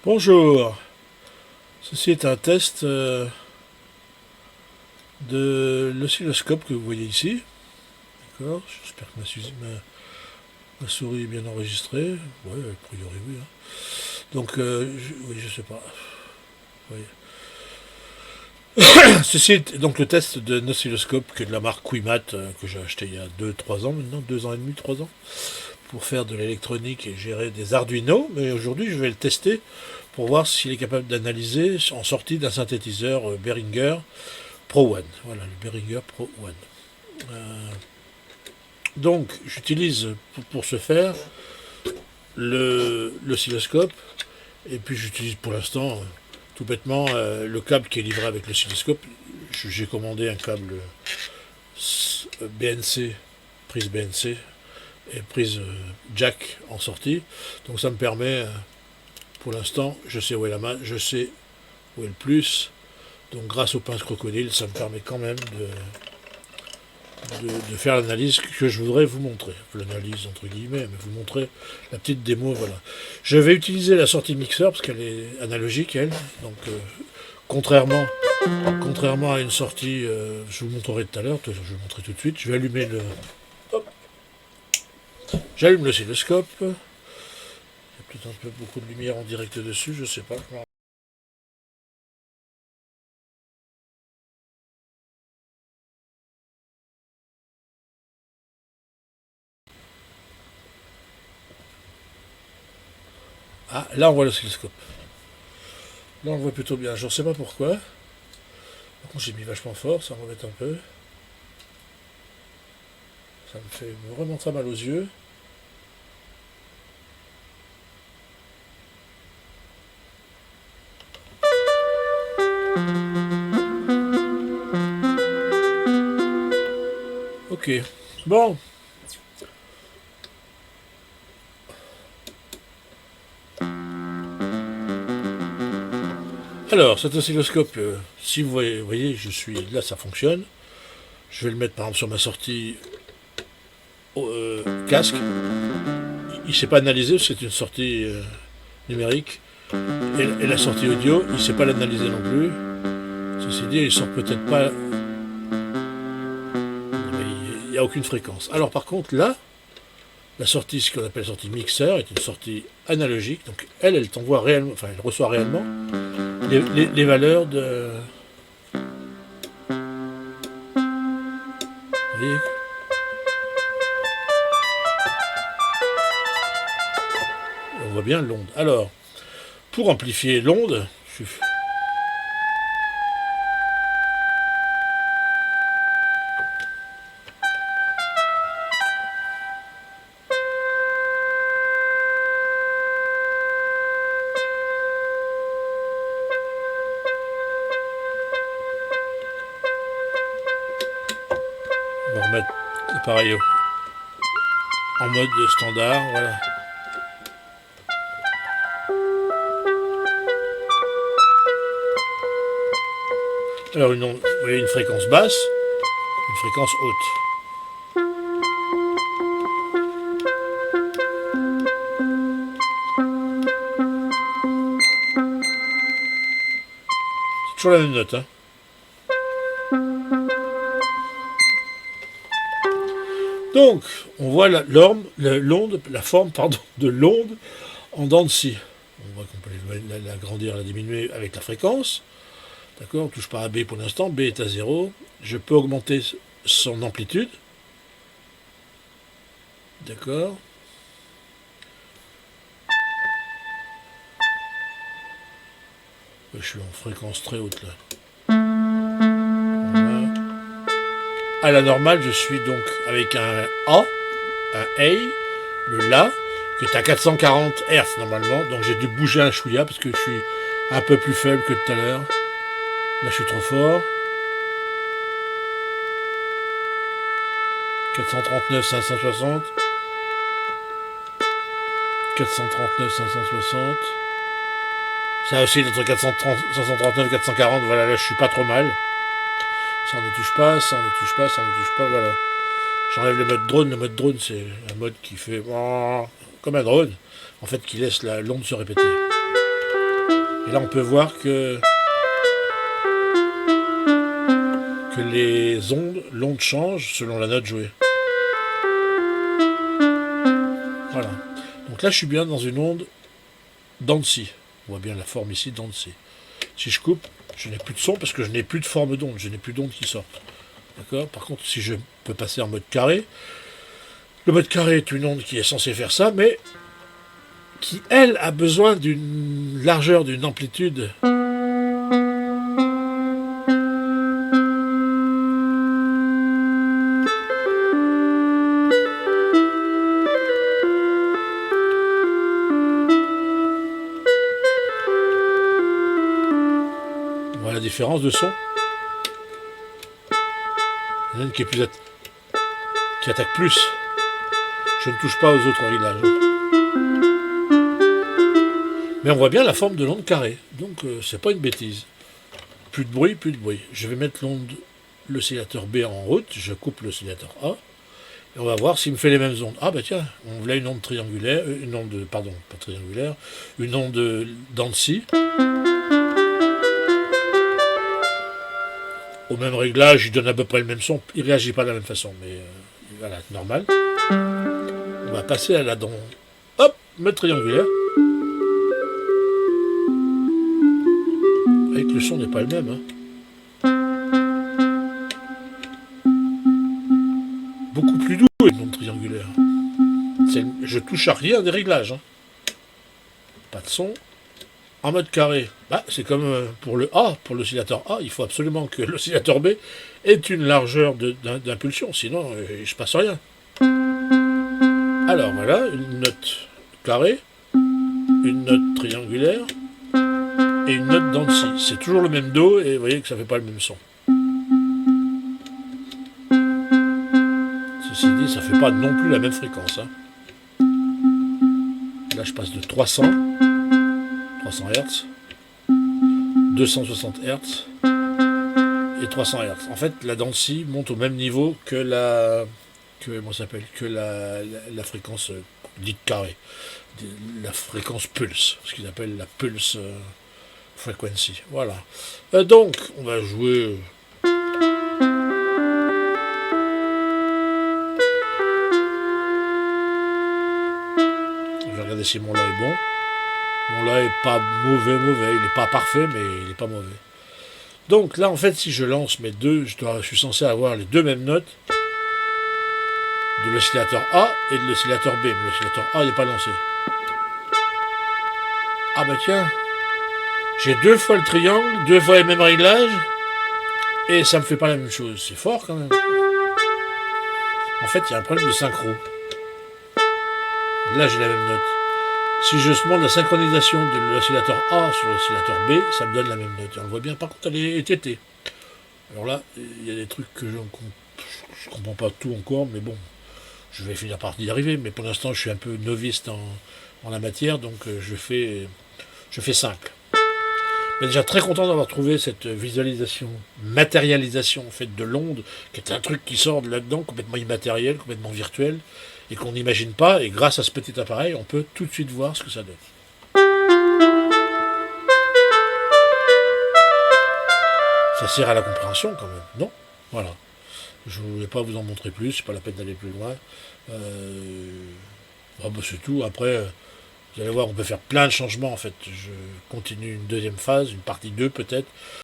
Bonjour, ceci est un test de l'oscilloscope que vous voyez ici. D'accord, j'espère que ma souris est bien enregistrée. Ouais, a priori oui. Hein. Donc, oui, je sais pas. Oui. Ceci est donc le test d'un oscilloscope que de la marque Quimat que j'ai acheté il y a 2-3 ans maintenant, 2 ans et demi, 3 ans, pour faire de l'électronique et gérer des Arduino. Mais aujourd'hui, je vais le tester pour voir s'il est capable d'analyser en sortie d'un synthétiseur Behringer Pro One. Voilà, le Behringer Pro One. Donc, j'utilise pour ce faire l'oscilloscope, et puis j'utilise pour l'instant, tout bêtement, le câble qui est livré avec l'oscilloscope. J'ai commandé un câble BNC, prise BNC, et prise jack en sortie. Donc ça me permet, pour l'instant, je sais où est la main, je sais où est le plus. Donc grâce aux pinces crocodile, ça me permet quand même de faire l'analyse que je voudrais vous montrer. L'analyse entre guillemets, mais vous montrer la petite démo, voilà. Je vais utiliser la sortie mixeur parce qu'elle est analogique, elle. Donc contrairement à une sortie, je vous montrerai tout à l'heure, je vais vous montrer tout de suite. Je vais allumer le... Hop. J'allume l'oscilloscope. Il y a peut-être un peu beaucoup de lumière en direct dessus, je sais pas. Ah, là on voit l'oscilloscope. Là on le voit plutôt bien, je ne sais pas pourquoi. Par contre j'ai mis vachement fort, ça m'embête un peu. Ça me fait vraiment très mal aux yeux. Ok. Bon. Alors, cet oscilloscope, si vous voyez, je suis là, ça fonctionne. Je vais le mettre par exemple sur ma sortie casque. Il ne s'est pas analysé, c'est une sortie numérique. Et la sortie audio, il ne sait pas l'analyser non plus. Ceci dit, il sort peut-être pas. Il n'y a aucune fréquence. Alors par contre, là, la sortie, ce qu'on appelle la sortie mixeur, est une sortie analogique. Donc elle t'envoie réellement, enfin elle reçoit réellement les valeurs de. Vous voyez, on voit bien l'onde. Alors, pour amplifier l'onde, on va remettre l'appareil en mode standard, voilà. Alors vous voyez une fréquence basse, une fréquence haute. C'est toujours la même note, hein. Donc, on voit la forme de l'onde en dents de scie. On voit qu'on peut l'agrandir, la diminuer avec la fréquence. D'accord, on ne touche pas à B pour l'instant, B est à 0. Je peux augmenter son amplitude. D'accord. Je suis en fréquence très haute là. Voilà. À la normale, je suis donc avec un A, le La, qui est à 440 Hz normalement. Donc j'ai dû bouger un chouïa parce que je suis un peu plus faible que tout à l'heure. Là, je suis trop fort. 439, 560. 439, 560. Ça aussi entre 430, 539, 440. Voilà, là, je suis pas trop mal. Ça, on ne touche pas, ça, on ne touche pas, ça, on ne touche pas, voilà. J'enlève le mode drone. Le mode drone, c'est un mode qui fait comme un drone, en fait, qui laisse l'onde se répéter. Et là, on peut voir que l'onde change selon la note jouée. Voilà. Donc là, je suis bien dans une onde dents de scie. On voit bien la forme ici, dents de scie. Si je coupe, je n'ai plus de son parce que je n'ai plus de forme d'onde, je n'ai plus d'onde qui sortent. D'accord. Par contre, si je peux passer en mode carré, le mode carré est une onde qui est censée faire ça, mais qui, elle, a besoin d'une largeur, d'une amplitude. Voilà la différence de son. Il y en a une qui est qui attaque plus. Je ne touche pas aux autres réglages. Mais on voit bien la forme de l'onde carrée. Donc c'est pas une bêtise. Plus de bruit, plus de bruit. Je vais mettre l'oscillateur B en route. Je coupe l'oscillateur A. Et on va voir s'il me fait les mêmes ondes. Ah bah tiens, on voulait une onde triangulaire, pardon, pas triangulaire, une onde dents de scie. Au même réglage, il donne à peu près le même son. Il réagit pas de la même façon, mais voilà, normal. On va passer à la dent. Hop, mode triangulaire. Avec le son n'est pas le même. Hein. Beaucoup plus doux une onde triangulaire. Je touche à rien des réglages. Hein. Pas de son. En mode carré, bah, c'est comme pour le A, pour l'oscillateur A, il faut absolument que l'oscillateur B ait une largeur d'impulsion, sinon il ne passe rien. Alors voilà, une note carrée, une note triangulaire et une note dents de scie. C'est toujours le même Do et vous voyez que ça ne fait pas le même son. Ceci dit, ça ne fait pas non plus la même fréquence. Hein. Là je passe de 300 Hz, 260 Hz et 300 Hz. En fait, la dent de scie monte au même niveau que la fréquence dite carrée, la fréquence pulse, ce qu'ils appellent la pulse frequency. Voilà. Donc, on va jouer. Je vais regarder si mon La est bon. Mon La est pas mauvais, il n'est pas parfait, mais il n'est pas mauvais. Donc là, en fait, si je lance mes deux, je suis censé avoir les deux mêmes notes de l'oscillateur A et de l'oscillateur B. Mais l'oscillateur A n'est pas lancé. Ah bah tiens, j'ai deux fois le triangle, deux fois les mêmes réglages, et ça me fait pas la même chose. C'est fort quand même. En fait, il y a un problème de synchro. Là, j'ai la même note. Si je demande la synchronisation de l'oscillateur A sur l'oscillateur B, ça me donne la même note. Et on le voit bien, par contre, elle est tétée. Alors là, il y a des trucs que je ne comprends pas tout encore, mais bon, je vais finir par y arriver. Mais pour l'instant, je suis un peu novice en la matière, donc je fais simple. Mais déjà très content d'avoir trouvé cette visualisation, matérialisation en fait de l'onde, qui est un truc qui sort de là-dedans, complètement immatériel, complètement virtuel, et qu'on n'imagine pas, et grâce à ce petit appareil, on peut tout de suite voir ce que ça donne. Ça sert à la compréhension quand même, non? Voilà. Je ne voulais pas vous en montrer plus, c'est pas la peine d'aller plus loin. Bah, c'est tout. Après, vous allez voir, on peut faire plein de changements en fait. Je continue une deuxième phase, une partie 2 peut-être.